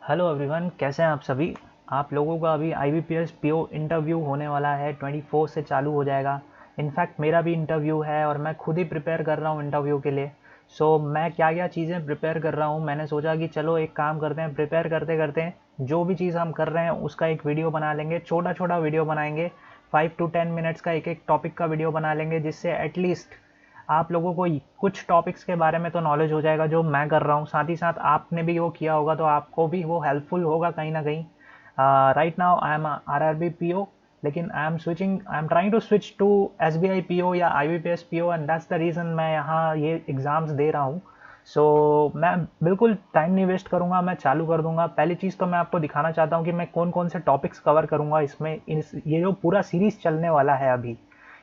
Hello everyone, कैसे हैं आप सभी। आप लोगों का अभी IBPS PO इंटरव्यू होने वाला है, 24 से चालू हो जाएगा। इनफैक्ट मेरा भी इंटरव्यू है और मैं खुद ही प्रिपेयर कर रहा हूँ इंटरव्यू के लिए। मैं क्या क्या चीज़ें प्रिपेयर कर रहा हूँ, मैंने सोचा कि चलो एक काम करते हैं, प्रिपेयर करते करते जो भी चीज़ हम कर रहे हैं उसका एक वीडियो बना लेंगे, छोटा छोटा वीडियो बनाएंगे। 5 to 10 मिनट्स का एक एक टॉपिक का वीडियो बना लेंगे, जिससे एटलीस्ट आप लोगों को कुछ टॉपिक्स के बारे में तो नॉलेज हो जाएगा जो मैं कर रहा हूँ, साथ ही साथ आपने भी वो किया होगा तो आपको भी वो हेल्पफुल होगा कहीं ना कहीं। Right now I am RRB PO, लेकिन I am trying to switch to SBI PO या IBPS PO, and that's the reason मैं यहाँ ये एग्ज़ाम्स दे रहा हूँ। मैं बिल्कुल टाइम नहीं वेस्ट करूँगा, मैं चालू कर दूंगा। पहली चीज़ तो मैं आपको दिखाना चाहता हूँ कि मैं कौन कौन से टॉपिक्स कवर करूँगा इसमें। ये जो पूरा सीरीज़ चलने वाला है अभी,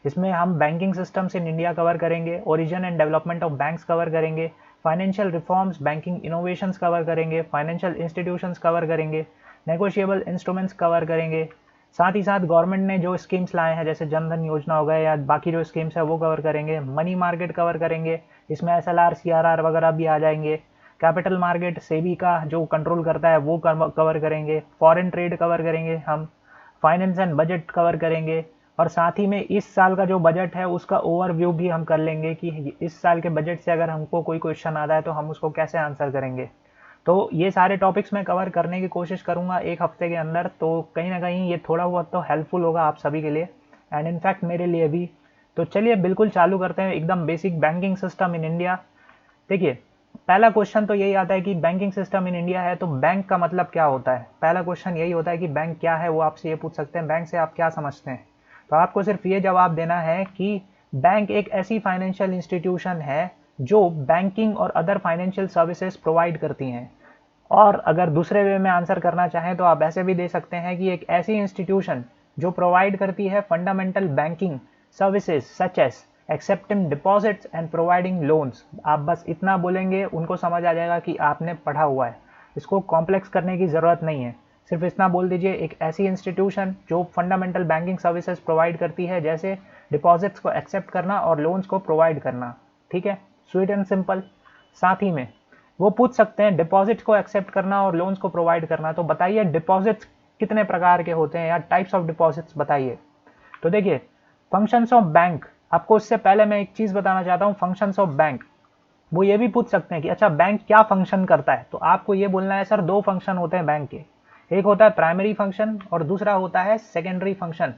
इसमें हम banking systems in India cover करेंगे, origin and development of banks cover करेंगे, financial reforms, banking innovations cover करेंगे, फाइनेंशियल इंस्टीट्यूशंस कवर करेंगे, नेगोशिएबल इंस्ट्रूमेंट्स कवर करेंगे। साथ ही साथ गवर्नमेंट ने जो स्कीम्स लाए हैं जैसे जन धन योजना हो गए या बाकी जो स्कीम्स है वो कवर करेंगे। मनी मार्केट कवर करेंगे, इसमें SLR CRR वगैरह भी आ जाएंगे। कैपिटल मार्केट सेबी का जो कंट्रोल करता है वो कवर करेंगे। फॉरेन ट्रेड कवर करेंगे हम। फाइनेंस एंड बजट कवर करेंगे। और साथ ही में इस साल का जो बजट है उसका ओवरव्यू भी हम कर लेंगे कि इस साल के बजट से अगर हमको कोई क्वेश्चन आता है तो हम उसको कैसे आंसर करेंगे। तो ये सारे टॉपिक्स मैं कवर करने की कोशिश करूंगा एक हफ्ते के अंदर, तो कहीं ना कहीं ये थोड़ा बहुत तो हेल्पफुल होगा आप सभी के लिए, एंड इनफैक्ट मेरे लिए भी। तो चलिए बिल्कुल चालू करते हैं। एकदम basic banking system in India. देखिए, पहला क्वेश्चन तो यही आता है कि बैंकिंग सिस्टम इन इंडिया है तो बैंक का मतलब क्या होता है। पहला क्वेश्चन यही होता है कि बैंक क्या है, वो आपसे ये पूछ सकते हैं बैंक से आप क्या समझते हैं। तो आपको सिर्फ ये जवाब देना है कि बैंक एक ऐसी फाइनेंशियल इंस्टीट्यूशन है जो बैंकिंग और अदर फाइनेंशियल सर्विसेज प्रोवाइड करती हैं। और अगर दूसरे वे में आंसर करना चाहें तो आप ऐसे भी दे सकते हैं कि एक ऐसी इंस्टीट्यूशन जो प्रोवाइड करती है fundamental banking services such as accepting deposits and providing loans. आप बस इतना बोलेंगे, उनको समझ आ जाएगा कि आपने पढ़ा हुआ है। इसको कॉम्प्लेक्स करने की ज़रूरत नहीं है, सिर्फ इतना बोल दीजिए एक ऐसी इंस्टीट्यूशन जो फंडामेंटल बैंकिंग सर्विसेज प्रोवाइड करती है, जैसे डिपॉजिट्स को एक्सेप्ट करना और लोन्स को प्रोवाइड करना। ठीक है, स्वीट एंड सिंपल। साथ ही में वो पूछ सकते हैं डिपॉजिट्स को एक्सेप्ट करना और लोन्स को प्रोवाइड करना, तो बताइए डिपॉजिट्स कितने प्रकार के होते हैं या टाइप्स ऑफ डिपॉजिट्स बताइए। तो देखिए, फंक्शंस ऑफ बैंक, आपको इससे पहले मैं एक चीज बताना चाहता हूँ। फंक्शंस ऑफ बैंक, वो ये भी पूछ सकते हैं कि अच्छा बैंक क्या फंक्शन करता है, तो आपको ये बोलना है सर दो फंक्शन होते हैं बैंक के। एक होता है प्राइमरी फंक्शन और दूसरा होता है सेकेंडरी फंक्शन।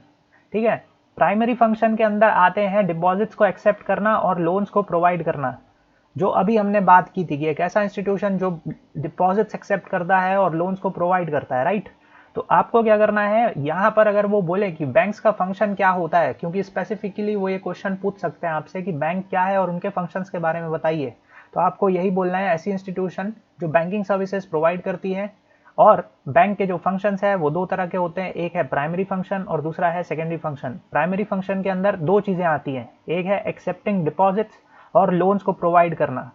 ठीक है, प्राइमरी फंक्शन के अंदर आते हैं डिपॉजिट्स को एक्सेप्ट करना और लोन्स को प्रोवाइड करना, जो अभी हमने बात की थी कि एक ऐसा इंस्टीट्यूशन जो डिपॉजिट्स एक्सेप्ट करता है और लोन्स को प्रोवाइड करता है। राइट, तो आपको क्या करना है यहाँ पर, अगर वो बोले कि बैंक्स का फंक्शन क्या होता है, क्योंकि स्पेसिफिकली वो ये क्वेश्चन पूछ सकते हैं आपसे कि बैंक क्या है और उनके फंक्शंस के बारे में बताइए, तो आपको यही बोलना है ऐसी इंस्टीट्यूशन जो बैंकिंग सर्विसेज प्रोवाइड करती है। और बैंक के जो फंक्शंस है वो दो तरह के होते हैं, एक है प्राइमरी फंक्शन और दूसरा है सेकेंडरी फंक्शन। प्राइमरी फंक्शन के अंदर दो चीजें आती हैं, एक है एक्सेप्टिंग डिपॉजिट्स और लोन्स को प्रोवाइड करना।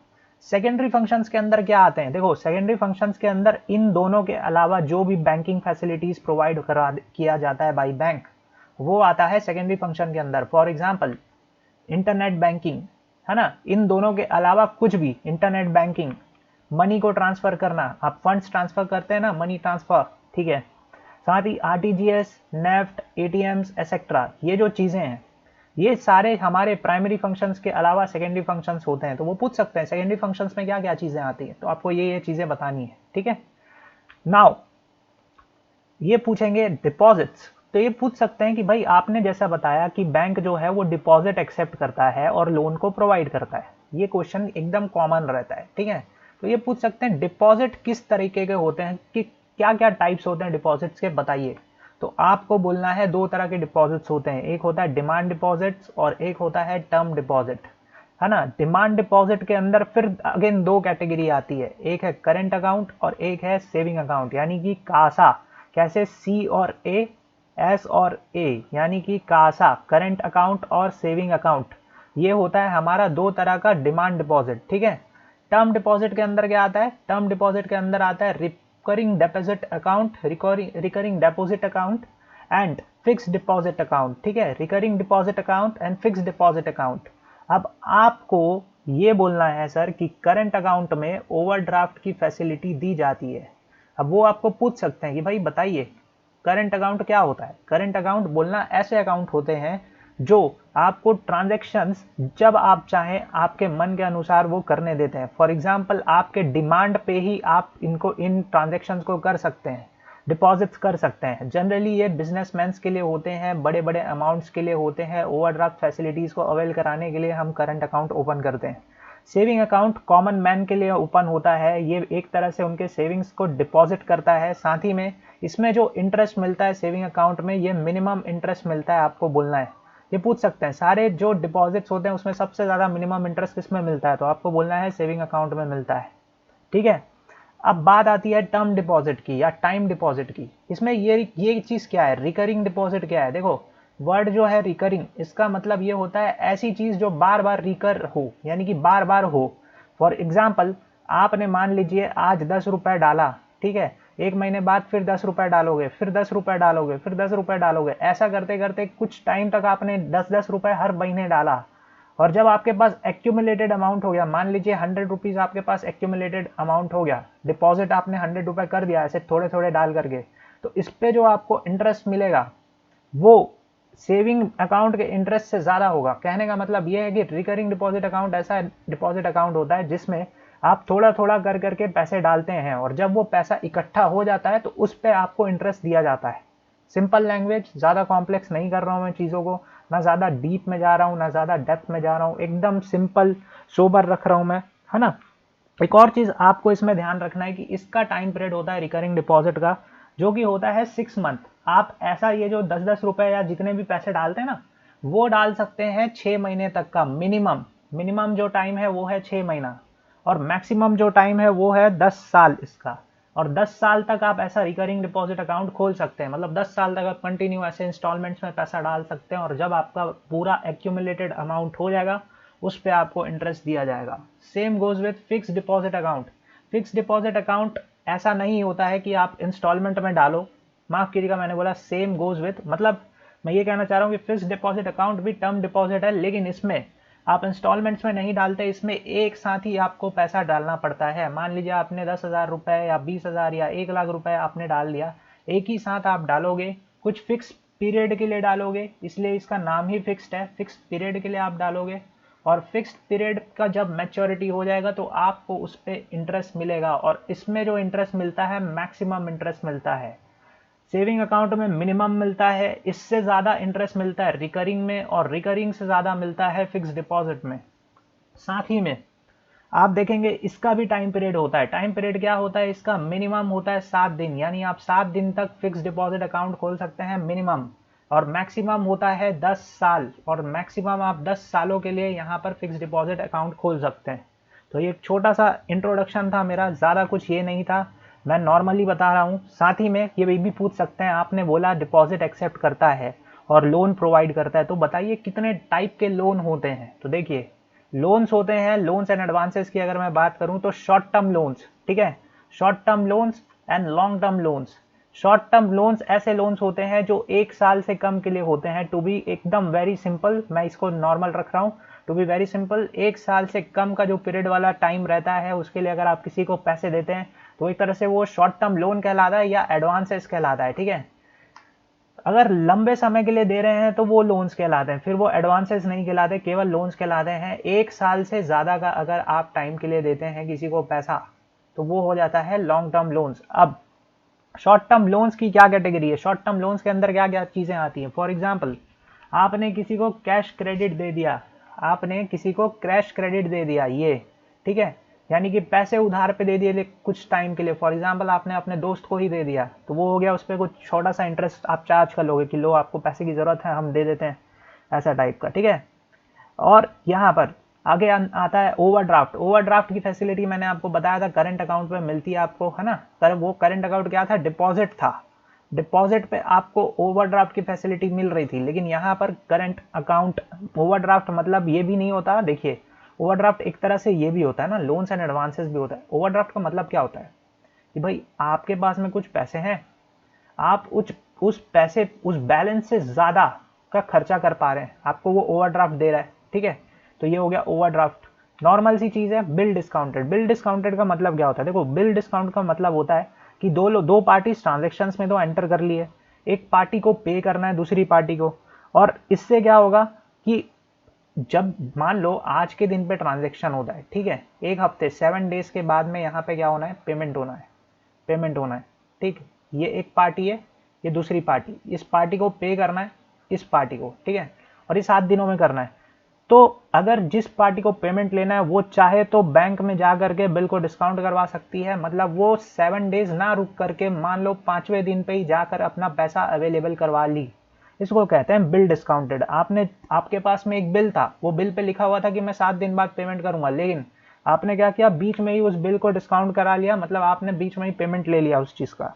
सेकेंडरी फंक्शंस के अंदर क्या आते हैं, देखो सेकेंडरी फंक्शंस के अंदर इन दोनों के अलावा जो भी बैंकिंग फैसिलिटीज प्रोवाइड करा किया जाता है बाई बैंक, वो आता है सेकेंडरी फंक्शन के अंदर। फॉर एग्जांपल इंटरनेट बैंकिंग, है ना, इन दोनों के अलावा कुछ भी, इंटरनेट बैंकिंग, मनी को ट्रांसफर करना, आप फंड्स ट्रांसफर करते हैं ना, मनी ट्रांसफर, ठीक है, साथ ही RTGS, नेफ्ट, ATMs एक्सेट्रा, ये जो चीजें हैं ये सारे हमारे प्राइमरी फंक्शंस के अलावा सेकेंडरी फंक्शंस होते हैं। तो वो पूछ सकते हैं सेकेंडरी फंक्शंस में क्या क्या चीजें आती हैं, तो आपको ये चीजें बतानी है। ठीक है, नाउ ये पूछेंगे डिपॉजिट्स, तो ये पूछ सकते हैं कि भाई आपने जैसा बताया कि बैंक जो है वो डिपॉजिट एक्सेप्ट करता है और लोन को प्रोवाइड करता है, ये क्वेश्चन एकदम कॉमन रहता है। ठीक है, तो ये पूछ सकते हैं डिपॉजिट किस तरीके के होते हैं, कि क्या क्या टाइप्स होते हैं डिपॉजिट्स के, बताइए। तो आपको बोलना है दो तरह के डिपॉजिट्स होते हैं, एक होता है डिमांड डिपॉजिट्स और एक होता है टर्म डिपॉजिट, है ना। डिमांड डिपॉजिट के अंदर फिर अगेन दो कैटेगरी आती है, एक है करंट अकाउंट और एक है सेविंग अकाउंट, यानी कि कासा। कैसे, C और A, S और A, यानी कि कासा, करंट अकाउंट और सेविंग अकाउंट। ये होता है हमारा दो तरह का डिमांड डिपॉजिट। ठीक है, टर्म डिपॉजिट के अंदर क्या आता है, टर्म डिपॉजिट के अंदर आता है recurring deposit account, recurring deposit account and fix deposit account. ठीक है, recurring deposit account and fix deposit account. अब आपको ये बोलना है सर कि करंट अकाउंट में ओवरड्राफ्ट की फैसिलिटी दी जाती है अब वो आपको पूछ सकते हैं कि भाई बताइए करंट अकाउंट क्या होता है। करंट अकाउंट बोलना ऐसे अकाउंट होते हैं जो आपको ट्रांजैक्शंस जब आप चाहें आपके मन के अनुसार वो करने देते हैं। फॉर एग्जांपल आपके डिमांड पे ही आप इनको इन ट्रांजैक्शंस को कर सकते हैं, डिपॉजिट्स कर सकते हैं। जनरली ये बिजनेसमैन के लिए होते हैं, बड़े बड़े अमाउंट्स के लिए होते हैं। ओवरड्राफ्ट फैसिलिटीज़ को अवेल कराने के लिए हम करंट अकाउंट ओपन करते हैं। सेविंग अकाउंट कॉमन मैन के लिए ओपन होता है, ये एक तरह से उनके सेविंग्स को डिपॉजिट करता है। साथ ही में इसमें जो इंटरेस्ट मिलता है सेविंग अकाउंट में, ये मिनिमम इंटरेस्ट मिलता है, आपको बोलना है। ये पूछ सकते हैं सारे जो डिपॉजिट्स होते हैं उसमें सबसे ज़्यादा मिनिमम इंटरेस्ट किसमें मिलता है, तो आपको बोलना है सेविंग अकाउंट में मिलता है। ठीक है। अब बात आती है टर्म डिपॉजिट की या टाइम डिपॉजिट की। इसमें ये चीज़ क्या है, रिकरिंग डिपॉजिट क्या है। देखो वर्ड जो है रिकरिंग, इसका मतलब ये होता है ऐसी चीज़ जो बार बार रिकर हो, यानी कि बार बार हो। फॉर एग्जाम्पल आपने मान लीजिए आज 10 रुपये डाला, ठीक है, एक महीने बाद फिर 10 रुपये डालोगे, फिर 10 रुपये डालोगे, फिर 10 रुपये डालोगे, ऐसा करते करते कुछ टाइम तक आपने 10-10 रुपये हर महीने डाला। और जब आपके पास एक्यूमुलेटेड अमाउंट हो गया, मान लीजिए 100 रुपीज़ आपके पास एक्यूमुलेटेड अमाउंट हो गया, डिपॉजिट आपने 100 रुपये कर दिया ऐसे थोड़े थोड़े डाल करके, तो इस पे जो आपको इंटरेस्ट मिलेगा वो सेविंग अकाउंट के इंटरेस्ट से ज़्यादा होगा। कहने का मतलब ये है कि रिकरिंग डिपॉजिट अकाउंट ऐसा डिपॉजिट अकाउंट होता है जिसमें आप थोड़ा थोड़ा कर करके पैसे डालते हैं और जब वो पैसा इकट्ठा हो जाता है तो उस पर आपको इंटरेस्ट दिया जाता है। सिंपल लैंग्वेज, ज़्यादा कॉम्प्लेक्स नहीं कर रहा हूँ मैं चीज़ों को, ना ज़्यादा डीप में जा रहा हूँ ना ज़्यादा डेप्थ में जा रहा हूँ, एकदम सिंपल सोबर रख रहा हूँ मैं, है ना। एक और चीज़ आपको इसमें ध्यान रखना है कि इसका टाइम पीरियड होता है रिकरिंग डिपॉजिट का, जो कि होता है 6 मंथ। आप ऐसा ये जो 10-10 रुपए या जितने भी पैसे डालते हैं ना, वो डाल सकते हैं 6 महीने तक का मिनिमम। मिनिमम जो टाइम है वो है 6 महीना और मैक्सिमम जो टाइम है वो है 10 साल इसका। और 10 साल तक आप ऐसा रिकरिंग डिपॉजिट अकाउंट खोल सकते हैं, मतलब 10 साल तक आप कंटिन्यू ऐसे इंस्टॉलमेंट्स में पैसा डाल सकते हैं और जब आपका पूरा एक्यूमुलेटेड अमाउंट हो जाएगा उस पर आपको इंटरेस्ट दिया जाएगा। Same goes with fix deposit account. Fix deposit account ऐसा नहीं होता है कि आप इंस्टॉलमेंट में डालो, माफ कीजिएगा मैंने बोला सेम गोज विथ, मतलब मैं ये कहना चाह रहा हूँ कि फिक्स डिपॉजिट अकाउंट भी टर्म डिपॉजिट है, लेकिन इसमें आप इंस्टॉलमेंट्स में नहीं डालते, इसमें एक साथ ही आपको पैसा डालना पड़ता है। मान लीजिए आपने 10,000 रुपये या 20,000 या 1 लाख रुपए आपने डाल दिया, एक ही साथ आप डालोगे, कुछ फिक्स पीरियड के लिए डालोगे, इसलिए इसका नाम ही फिक्स्ड है। फिक्स पीरियड के लिए आप डालोगे और फिक्स्ड पीरियड का जब मैच्योरिटी हो जाएगा तो आपको उस पर इंटरेस्ट मिलेगा और इसमें जो इंटरेस्ट मिलता है मैक्सिमम इंटरेस्ट मिलता है। सेविंग अकाउंट में मिनिमम मिलता है, इससे ज़्यादा इंटरेस्ट मिलता है रिकरिंग में और रिकरिंग से ज़्यादा मिलता है फिक्स डिपॉजिट में। साथ ही में आप देखेंगे इसका भी टाइम पीरियड होता है। टाइम पीरियड क्या होता है इसका, मिनिमम होता है 7 दिन, यानी आप 7 दिन तक फिक्स डिपॉजिट अकाउंट खोल सकते हैं मिनिमम। और मैक्सिमम होता है 10 साल और मैक्सिमम आप 10 सालों के लिए यहाँ पर फिक्स डिपॉजिट अकाउंट खोल सकते हैं। तो ये एक छोटा सा इंट्रोडक्शन था मेरा, ज़्यादा कुछ ये नहीं था, मैं नॉर्मली बता रहा हूँ। साथ ही में ये भी पूछ सकते हैं, आपने बोला डिपॉजिट एक्सेप्ट करता है और लोन प्रोवाइड करता है, तो बताइए कितने टाइप के लोन होते हैं। तो देखिए लोन्स होते हैं, लोन्स एंड एडवांसेस की अगर मैं बात करूं तो शॉर्ट टर्म लोन्स, ठीक है, short term loans and long term loans. Short term loans ऐसे लोन्स होते हैं जो 1 साल से कम के लिए होते हैं। टू बी एकदम वेरी सिंपल, मैं इसको नॉर्मल रख रहा हूँ, टू बी वेरी सिंपल, 1 साल से कम का जो पीरियड वाला टाइम रहता है उसके लिए अगर आप किसी को पैसे देते हैं तो एक तरह से वो शॉर्ट टर्म लोन कहलाता है या एडवांसेस कहलाता है, ठीक है। अगर लंबे समय के लिए दे रहे हैं तो वो लोन्स कहलाते हैं, फिर वो एडवांसेस नहीं कहलाते, केवल लोन्स कहलाते हैं। 1 साल से ज़्यादा का अगर आप टाइम के लिए देते हैं किसी को पैसा तो वो हो जाता है लॉन्ग टर्म लोन्स। अब शॉर्ट टर्म लोन्स की क्या कैटेगरी है, शॉर्ट टर्म लोन्स के अंदर क्या क्या चीज़ें आती हैं। फॉर एग्जाम्पल आपने किसी को कैश क्रेडिट दे दिया, आपने किसी को कैश क्रेडिट दे दिया, ये ठीक है, यानी कि पैसे उधार पे दे दिए कुछ टाइम के लिए। फॉर एग्जांपल आपने अपने दोस्त को ही दे दिया तो वो हो गया, उस पर कुछ छोटा सा इंटरेस्ट आप चार्ज कर लोगे कि लो आपको पैसे की ज़रूरत है हम दे देते हैं, ऐसा टाइप का, ठीक है। और यहाँ पर आगे आता है ओवरड्राफ्ट। ओवरड्राफ्ट की फैसिलिटी मैंने आपको बताया था करंट अकाउंट में मिलती है आपको, है ना। पर वो करंट अकाउंट क्या था, डिपॉजिट था, डिपॉजिट पे आपको ओवरड्राफ्ट की फैसिलिटी मिल रही थी। लेकिन यहाँ पर करंट अकाउंट ओवरड्राफ्ट मतलब ये भी नहीं होता, देखिए ओवरड्राफ्ट एक तरह से ये भी होता है ना, लोन्स एंड एडवांसेस भी होता है। ओवरड्राफ्ट का मतलब क्या होता है कि भाई आपके पास में कुछ पैसे हैं, आप उस पैसे उस बैलेंस से ज़्यादा का खर्चा कर पा रहे हैं, आपको वो ओवरड्राफ्ट दे रहा है, ठीक है, तो ये हो गया ओवरड्राफ्ट। नॉर्मल सी चीज़ है बिल डिस्काउंटेड। बिल डिस्काउंटेड का मतलब क्या होता है, देखो बिल डिस्काउंट का मतलब होता है कि दो पार्टीज ट्रांजेक्शन्स में तो एंटर कर लिए, एक पार्टी को पे करना है दूसरी पार्टी को, और इससे क्या होगा कि जब मान लो आज के दिन पे ट्रांजेक्शन होता है, ठीक है, एक हफ्ते 7 डेज के बाद में यहाँ पे क्या होना है, पेमेंट होना है, ठीक। ये एक पार्टी है, ये दूसरी पार्टी, इस पार्टी को पे करना है इस पार्टी को, ठीक है, और ये 7 दिनों में करना है। तो अगर जिस पार्टी को पेमेंट लेना है वो चाहे तो बैंक में जा करके बिल को डिस्काउंट करवा सकती है, मतलब वो 7 डेज ना रुक करके मान लो 5वें दिन पे ही जाकर अपना पैसा अवेलेबल करवा ली। इसको कहते हैं बिल डिस्काउंटेड। आपके पास में एक बिल था, वो बिल पे लिखा हुआ था कि मैं 7 दिन बाद पेमेंट करूंगा, लेकिन आपने क्या किया, बीच में ही उस बिल को डिस्काउंट करा लिया, मतलब आपने बीच में ही पेमेंट ले लिया उस चीज़ का।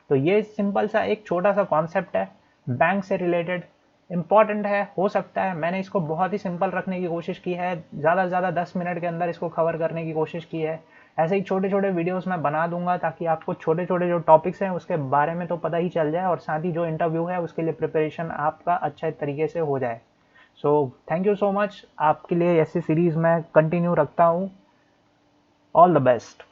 तो ये सिंपल सा एक छोटा सा कॉन्सेप्ट है बैंक से रिलेटेड, इंपॉर्टेंट है, हो सकता है मैंने इसको बहुत ही सिंपल रखने की कोशिश की है, ज़्यादा से ज़्यादा 10 मिनट के अंदर इसको कवर करने की कोशिश की है। ऐसे ही छोटे छोटे वीडियोस मैं बना दूंगा ताकि आपको छोटे छोटे जो टॉपिक्स हैं उसके बारे में तो पता ही चल जाए, और साथ ही जो इंटरव्यू है उसके लिए प्रिपरेशन आपका अच्छे तरीके से हो जाए। So thank you so much, आपके लिए ऐसी सीरीज़ मैं कंटिन्यू रखता हूँ। All the best.